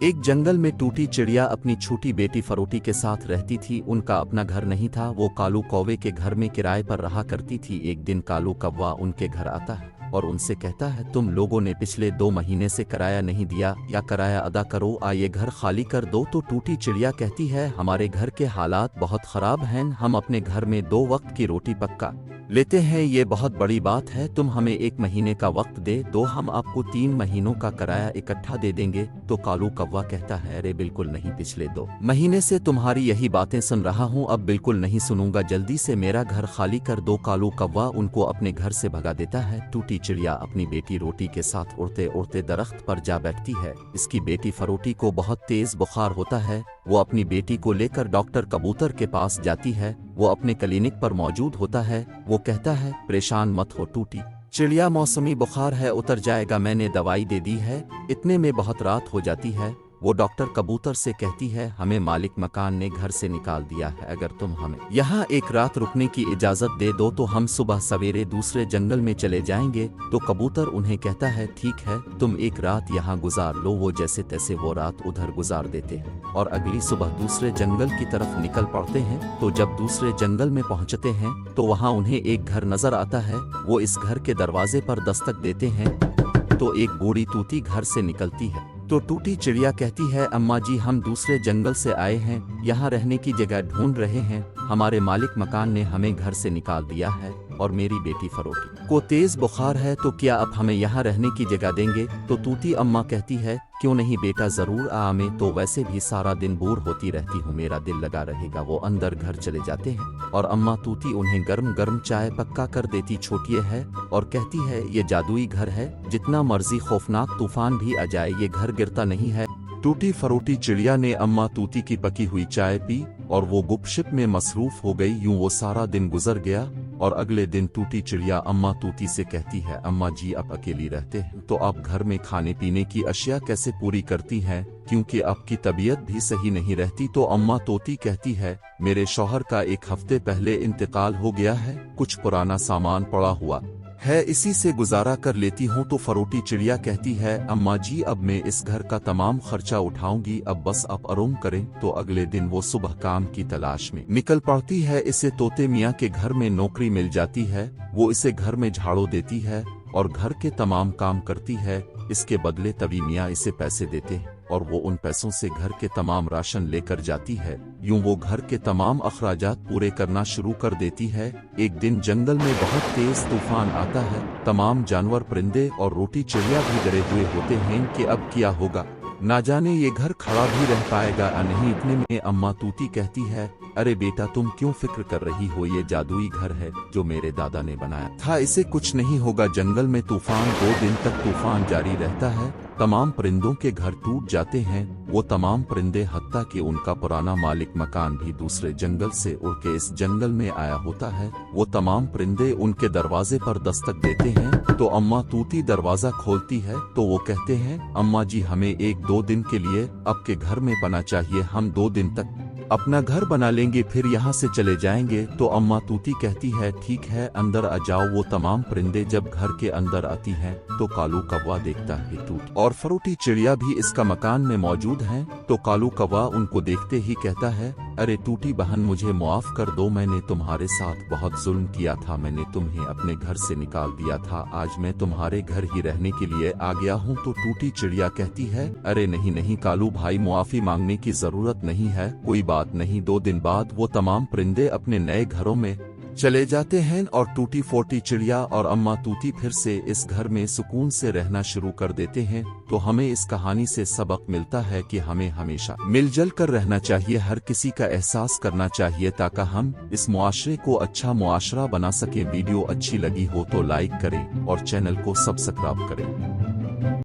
एक जंगल में टूटी चिड़िया अपनी छोटी बेटी फरोटी के साथ रहती थी। उनका अपना घर नहीं था, वो कालू कौवे के घर में किराए पर रहा करती थी। एक दिन कालू कौवा उनके घर आता है और उनसे कहता है, तुम लोगों ने पिछले 2 महीने से किराया नहीं दिया, या किराया अदा करो, ये घर खाली कर दो। तो टूटी चिड़िया कहती है, हमारे घर के हालात बहुत खराब हैं, हम अपने घर में 2 वक्त की रोटी पक्का लेते हैं, ये बहुत बड़ी बात है, तुम हमें 1 महीने का वक्त दे दो, हम आपको 3 महीनों का किराया इकट्ठा दे देंगे। तो कालू कौवा कहता है, अरे बिल्कुल नहीं, पिछले 2 महीने से तुम्हारी यही बातें सुन रहा हूँ, अब बिल्कुल नहीं सुनूंगा, जल्दी से मेरा घर खाली कर दो। कालू कौवा उनको अपने घर से भगा देता है। टूटी चिड़िया अपनी बेटी रोटी के साथ उड़ते उड़ते दरख्त पर जा बैठती है। इसकी बेटी फरोटी को बहुत तेज बुखार होता है। वो अपनी बेटी को लेकर डॉक्टर कबूतर के पास जाती है। वो अपने क्लिनिक पर मौजूद होता है। वो कहता है, परेशान मत हो टूटी चिड़िया, मौसमी बुखार है, उतर जाएगा, मैंने दवाई दे दी है। इतने में बहुत रात हो जाती है। वो डॉक्टर कबूतर से कहती है, हमें मालिक मकान ने घर से निकाल दिया है, अगर तुम हमें यहाँ 1 रात रुकने की इजाज़त दे दो तो हम सुबह सवेरे दूसरे जंगल में चले जाएंगे। तो कबूतर उन्हें कहता है, ठीक है, तुम 1 रात यहाँ गुजार लो। वो जैसे तैसे वो रात उधर गुजार देते हैं और अगली सुबह दूसरे जंगल की तरफ निकल पड़ते हैं। तो जब दूसरे जंगल में पहुँचते हैं तो वहाँ उन्हें एक घर नजर आता है। वो इस घर के दरवाजे पर दस्तक देते हैं तो एक बूढ़ी तूती घर से निकलती है। तो टूटी चिड़िया कहती है, अम्मा जी, हम दूसरे जंगल से आए हैं, यहाँ रहने की जगह ढूंढ रहे हैं, हमारे मालिक मकान ने हमें घर से निकाल दिया है और मेरी बेटी फरोटी को तेज बुखार है, तो क्या आप हमें यहाँ रहने की जगह देंगे? तो तूती अम्मा कहती है, क्यों नहीं बेटा, जरूर मैं तो वैसे भी सारा दिन बोर होती रहती हूँ, मेरा दिल लगा रहेगा। वो अंदर घर चले जाते हैं और अम्मा तूती उन्हें गर्म गर्म चाय पक्का कर देती छोटी है और कहती है, ये जादुई घर है, जितना मर्जी खौफनाक तूफान भी आ जाए ये घर गिरता नहीं है। टूटी फरोटी चिड़िया ने अम्मा तूती की पकी हुई चाय पी और वो गुपशप में मसरूफ हो गई। यूं वो सारा दिन गुजर गया और अगले दिन टूटी चिड़िया अम्मा तूती से कहती है, अम्मा जी, आप अकेली रहते हैं तो आप घर में खाने पीने की अशिया कैसे पूरी करती हैं, क्योंकि आपकी तबीयत भी सही नहीं रहती। तो अम्मा तोती कहती है, मेरे शौहर का 1 हफ्ते पहले इंतकाल हो गया है, कुछ पुराना सामान पड़ा हुआ है, इसी से गुजारा कर लेती हूँ। तो फरोटी चिड़िया कहती है, अम्मा जी, अब मैं इस घर का तमाम खर्चा उठाऊंगी, अब बस आप आराम करें। तो अगले दिन वो सुबह काम की तलाश में निकल पड़ती है। इसे तोते मियाँ के घर में नौकरी मिल जाती है। वो इसे घर में झाड़ू देती है और घर के तमाम काम करती है। इसके बदले तभी मियाँ इसे पैसे देते हैं और वो उन पैसों से घर के तमाम राशन लेकर जाती है। यूं वो घर के तमाम अखराजात पूरे करना शुरू कर देती है। एक दिन जंगल में बहुत तेज तूफान आता है। तमाम जानवर, परिंदे और रोटी चिड़िया भी डरे हुए होते हैं कि अब क्या होगा, ना जाने ये घर खड़ा भी रह पाएगा या नहीं। इतने में अम्मा तूती कहती है, अरे बेटा, तुम क्यों फिक्र कर रही हो, ये जादुई घर है जो मेरे दादा ने बनाया था, इसे कुछ नहीं होगा। जंगल में तूफान 2 दिन तक तूफान जारी रहता है। तमाम परिंदों के घर टूट जाते हैं। वो तमाम परिंदे, हत्ता कि उनका पुराना मालिक मकान भी दूसरे जंगल से उड़ के इस जंगल में आया होता है, वो तमाम परिंदे उनके दरवाजे पर दस्तक देते हैं। तो अम्मा तूती दरवाजा खोलती है तो वो कहते हैं, अम्मा जी, हमें 1-2 दिन के लिए आपके घर में पना चाहिए, हम 2 दिन तक अपना घर बना लेंगे, फिर यहाँ से चले जाएंगे। तो अम्मा तूती कहती है, ठीक है, अंदर आ जाओ। वो तमाम परिंदे जब घर के अंदर आती हैं तो कालू कौवा देखता है टूटी और फरोटी चिड़िया भी इसका मकान में मौजूद हैं। तो कालू कौवा उनको देखते ही कहता है, अरे टूटी बहन, मुझे माफ कर दो, मैंने तुम्हारे साथ बहुत जुल्म किया था, मैंने तुम्हें अपने घर से निकाल दिया था, आज मैं तुम्हारे घर ही रहने के लिए आ गया हूँ। तो टूटी चिड़िया कहती है, अरे नहीं नहीं कालू भाई, मुआफी मांगने की जरूरत नहीं है, कोई बात नहीं। 2 दिन बाद वो तमाम परिंदे अपने नए घरों में चले जाते हैं और टूटी फोटी चिड़िया और अम्मा तूती फिर से इस घर में सुकून से रहना शुरू कर देते हैं। तो हमें इस कहानी से सबक मिलता है कि हमें हमेशा मिलजुल कर रहना चाहिए, हर किसी का एहसास करना चाहिए, ताकि हम इस मुआशरे को अच्छा मुआशरा बना सकें। वीडियो अच्छी लगी हो तो लाइक करें और चैनल को सब्सक्राइब करें।